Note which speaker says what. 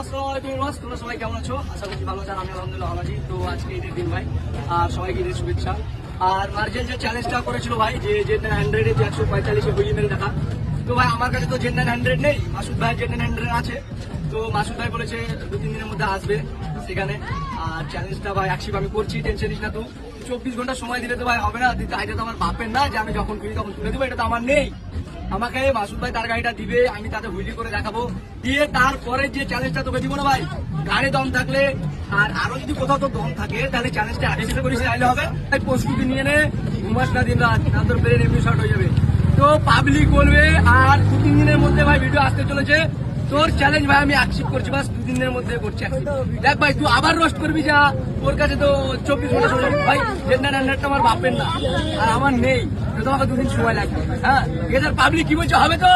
Speaker 1: আসসালামু আলাইকুম ভিউয়ার্স, তোমরা সবাই কেমন আছো? আশা করছি ভালো আছো। আমি আলহামদুলিল্লাহ ভালো আছি। তো আজকে ঈদের দিন ভাই, আর সবাইকে ঈদের শুভেচ্ছা। আর মার্জেল যে চ্যালেঞ্জটা করেছিল ভাই, যে জেড 900 যে 145 হুইল মেরে দেখা, তো ভাই আমার কাছে তো জেড 900 নেই, মাসুদ ভাই জেড 900 আছে। তো মাসুদ ভাই বলেছে 2-3 দিনের মধ্যে আসবে সেখানে। আর চ্যালেঞ্জটা ভাই অ্যাকসেপ্ট আমি করছি, টেনশন নিস না। তো 24 ঘন্টা সময় দিলে তো ভাই হবে না। এটা তো আমার বাপের না যে আমি যখন খুঁজি তখন তুলে দেবো, এটা তো আমার নেই। আমাকে মাসুদ ভাই তার গাড়িটা দিবে, আমি তাতে হুইলি করে দেখাবো, দিয়ে তারপরে যে চ্যালেঞ্জটা তোকে দিব না ভাই, গাড়ি দম থাকলে আর আরো যদি কোথাও তো দম থাকে তাহলে চ্যালেঞ্জটা অ্যাটেন্ড করিস, চাইলে হবে। প্রস্তুতি নিয়ে নে, ঘুমাস না দিন রাত, না তোর ব্রেন এমনি শর্ট হয়ে যাবে। তো পাবলিক বলবে আর 2-3 দিনের মধ্যে ভাই ভিডিও আসতে চলেছে। তোর চ্যালেঞ্জ ভাই আমি অ্যাকসেপ্ট করছি, বাস 2 দিনের মধ্যে করছি। দেখ ভাই, তুই আবার রোস্ট করবি যা, তোর কাছে তো 24 ঘন্টা সময় ভাই। জেন্ডার হ্যান্ডারটা আমার বাপের না আর আমার নেই, তোমাকে 2 দিন সময় লাগবে। হ্যাঁ, এদের পাবলিক কি বলছে, হবে তো?